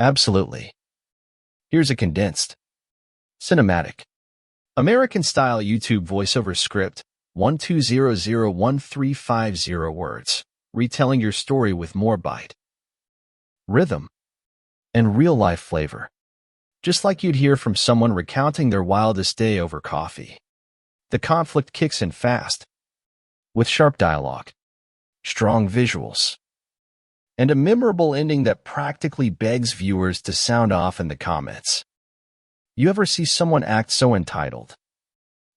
Absolutely. Here's a condensed, cinematic, American-style YouTube voiceover script, 12001350 words, retelling your story with more bite, rhythm, and real-life flavor, just like you'd hear from someone recounting their wildest day over coffee. The conflict kicks in fast, with sharp dialogue, strong visuals, and a memorable ending that practically begs viewers to sound off in the comments. You ever see someone act so entitled?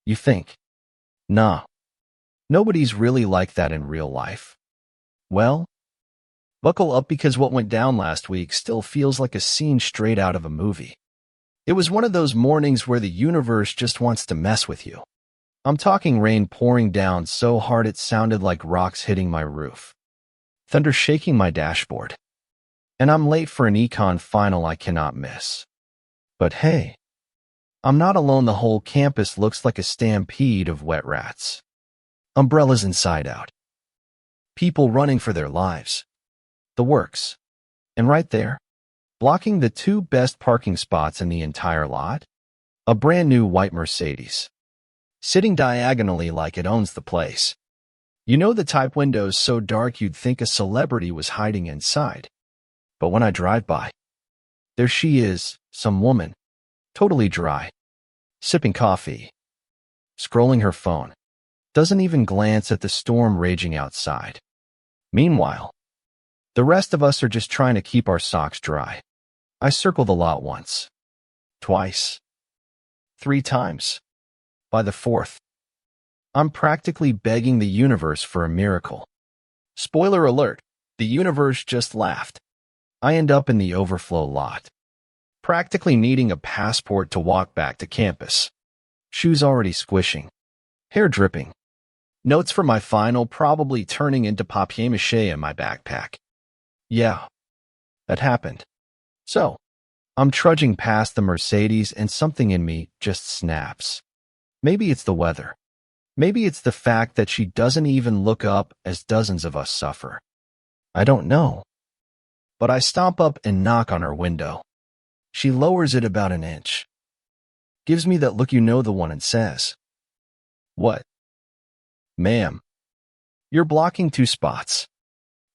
You think, nah, nobody's really like that in real life. Well, buckle up because what went down last week still feels like a scene straight out of a movie. It was one of those mornings where the universe just wants to mess with you. I'm talking rain pouring down so hard it sounded like rocks hitting my roof, thunder shaking my dashboard, and I'm late for an econ final I cannot miss. But hey, I'm not alone. The whole campus looks like a stampede of wet rats. Umbrellas inside out. People running for their lives. The works. And right there, blocking the two best parking spots in the entire lot, a brand new white Mercedes, sitting diagonally like it owns the place. You know, the type windows so dark you'd think a celebrity was hiding inside. But when I drive by, there she is, some woman, totally dry, sipping coffee, scrolling her phone, doesn't even glance at the storm raging outside. Meanwhile, the rest of us are just trying to keep our socks dry. I circle the lot once, twice, 3 times. By the 4th, I'm practically begging the universe for a miracle. Spoiler alert, the universe just laughed. I end up in the overflow lot, practically needing a passport to walk back to campus. Shoes already squishing, hair dripping, notes for my final probably turning into papier-mâché in my backpack. Yeah, that happened. So, I'm trudging past the Mercedes and something in me just snaps. Maybe it's the weather. Maybe it's the fact that she doesn't even look up as dozens of us suffer. I don't know. But I stomp up and knock on her window. She lowers it about an inch, gives me that look, you know the one, and says, "What? Ma'am, you're blocking 2 spots.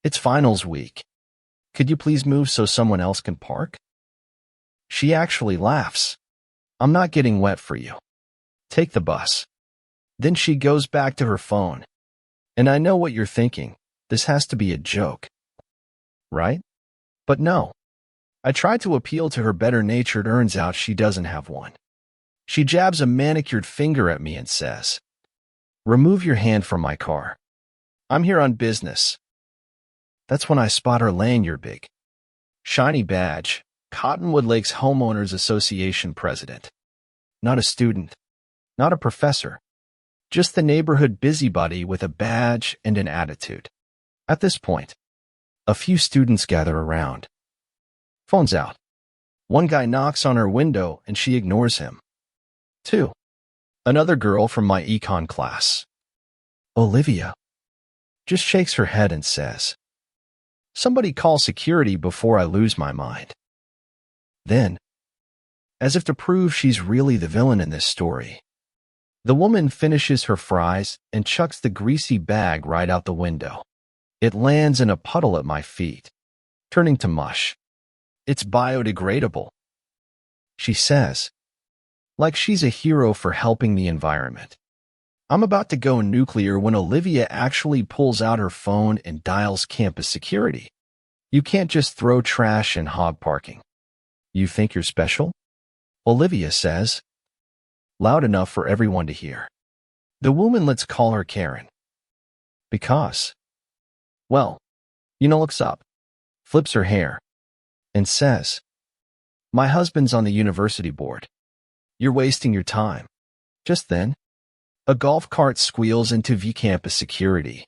It's finals week. Could you please move so someone else can park?" She actually laughs. "I'm not getting wet for you. Take the bus." Then she goes back to her phone. And I know what you're thinking. This has to be a joke, right? But no. I try to appeal to her better nature. Turns out she doesn't have one. She jabs a manicured finger at me and says, "Remove your hand from my car. I'm here on business." That's when I spot her laying your big, shiny badge, Cottonwood Lakes Homeowners Association president. Not a student, not a professor, just the neighborhood busybody with a badge and an attitude. At this point, a few students gather around. Phone's out. One guy knocks on her window and she ignores him. 2. Another girl from my econ class, Olivia, just shakes her head and says, "Somebody call security before I lose my mind." Then, as if to prove she's really the villain in this story, the woman finishes her fries and chucks the greasy bag right out the window. It lands in a puddle at my feet, turning to mush. "It's biodegradable," she says, like she's a hero for helping the environment. I'm about to go nuclear when Olivia actually pulls out her phone and dials campus security. "You can't just throw trash in hog parking. You think you're special?" Olivia says, loud enough for everyone to hear. The woman, let's call her Karen. Because, well, looks up, flips her hair, and says, "My husband's on the university board. You're wasting your time." Just then, a golf cart squeals into campus security.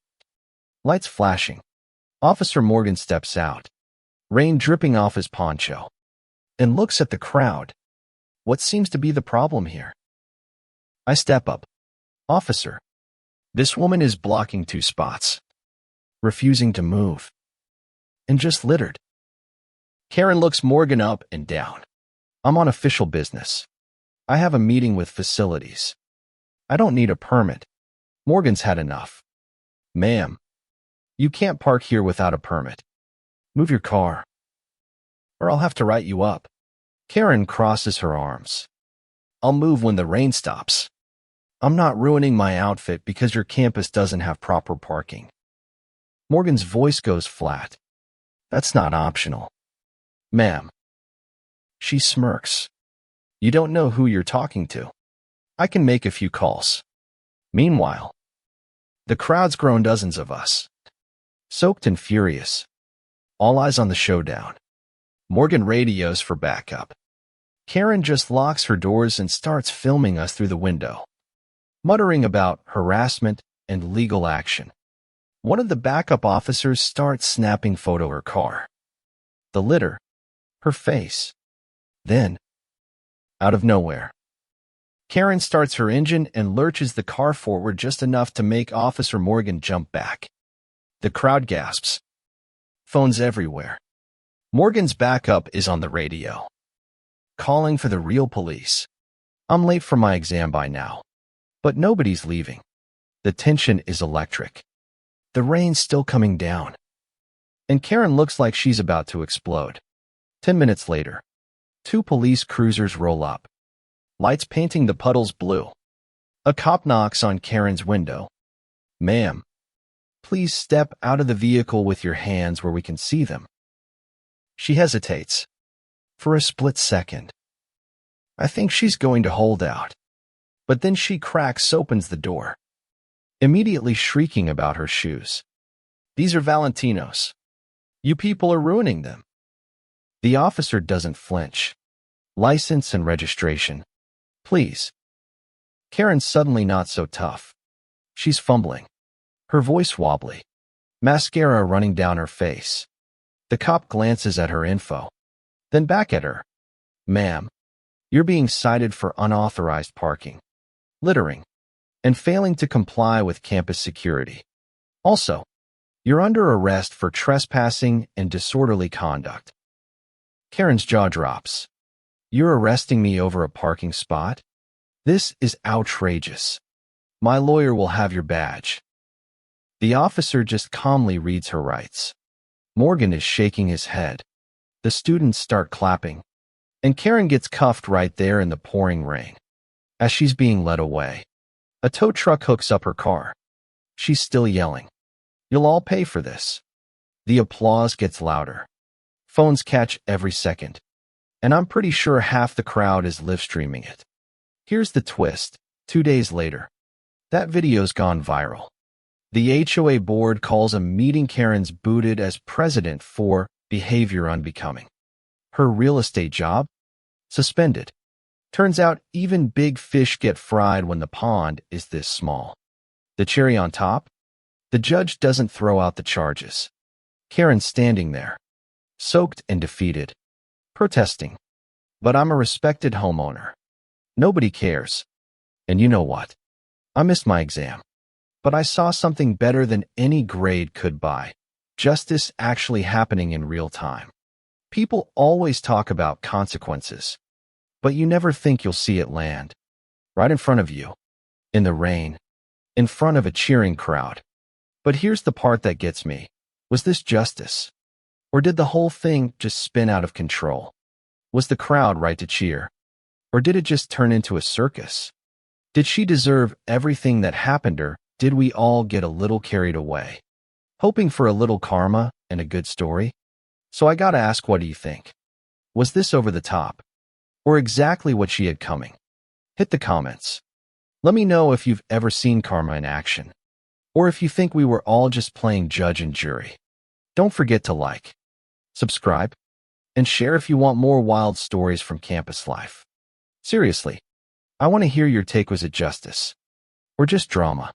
Lights flashing. Officer Morgan steps out, rain dripping off his poncho, and looks at the crowd. What seems to be the problem here? I step up. "Officer, this woman is blocking 2 spots, refusing to move, and just littered." Karen looks Morgan up and down. I'm on official business. I have a meeting with facilities. I don't need a permit. Morgan's had enough. Ma'am, you can't park here without a permit. Move your car, or I'll have to write you up. Karen crosses her arms. I'll move when the rain stops. I'm not ruining my outfit because your campus doesn't have proper parking. Morgan's voice goes flat. That's not optional. Ma'am. She smirks. You don't know who you're talking to. I can make a few calls. Meanwhile, the crowd's grown dozens of us. Soaked and furious. All eyes on the showdown. Morgan radios for backup. Karen just locks her doors and starts filming us through the window, muttering about harassment and legal action. One of the backup officers starts snapping photo her car. The litter, her face. Then, out of nowhere, Karen starts her engine and lurches the car forward just enough to make Officer Morgan jump back. The crowd gasps. Phones everywhere. Morgan's backup is on the radio, calling for the real police. I'm late for my exam by now, but nobody's leaving. The tension is electric. The rain's still coming down, and Karen looks like she's about to explode. 10 minutes later, 2 police cruisers roll up, lights painting the puddles blue. A cop knocks on Karen's window. Ma'am, please step out of the vehicle with your hands where we can see them. She hesitates for a split second. I think she's going to hold out, but then she cracks open the door, immediately shrieking about her shoes. These are Valentino's. You people are ruining them. The officer doesn't flinch. License and registration, please. Karen's suddenly not so tough. She's fumbling, her voice wobbly, mascara running down her face. The cop glances at her info, then back at her. Ma'am, you're being cited for unauthorized parking, littering, and failing to comply with campus security. Also, you're under arrest for trespassing and disorderly conduct. Karen's jaw drops. You're arresting me over a parking spot? This is outrageous. My lawyer will have your badge. The officer just calmly reads her rights. Morgan is shaking his head. The students start clapping, and Karen gets cuffed right there in the pouring rain. As she's being led away, a tow truck hooks up her car. She's still yelling. You'll all pay for this. The applause gets louder. Phones catch every second, and I'm pretty sure half the crowd is live streaming it. Here's the twist. 2 days later, that video's gone viral. The HOA board calls a meeting Karen's booted as president for behavior unbecoming. Her real estate job? Suspended. Turns out even big fish get fried when the pond is this small. The cherry on top? The judge doesn't throw out the charges. Karen's standing there, soaked and defeated, protesting. But I'm a respected homeowner. Nobody cares. And you know what? I missed my exam. But I saw something better than any grade could buy. Justice actually happening in real time. People always talk about consequences, but you never think you'll see it land. Right in front of you. In the rain. In front of a cheering crowd. But here's the part that gets me. Was this justice? Or did the whole thing just spin out of control? Was the crowd right to cheer? Or did it just turn into a circus? Did she deserve everything that happened to her? Did we all get a little carried away, hoping for a little karma and a good story? So I gotta ask, what do you think? Was this over the top? Or exactly what she had coming? Hit the comments. Let me know if you've ever seen karma in action, or if you think we were all just playing judge and jury. Don't forget to like, subscribe, and share if you want more wild stories from campus life. Seriously, I want to hear your take. Was it justice? Or just drama?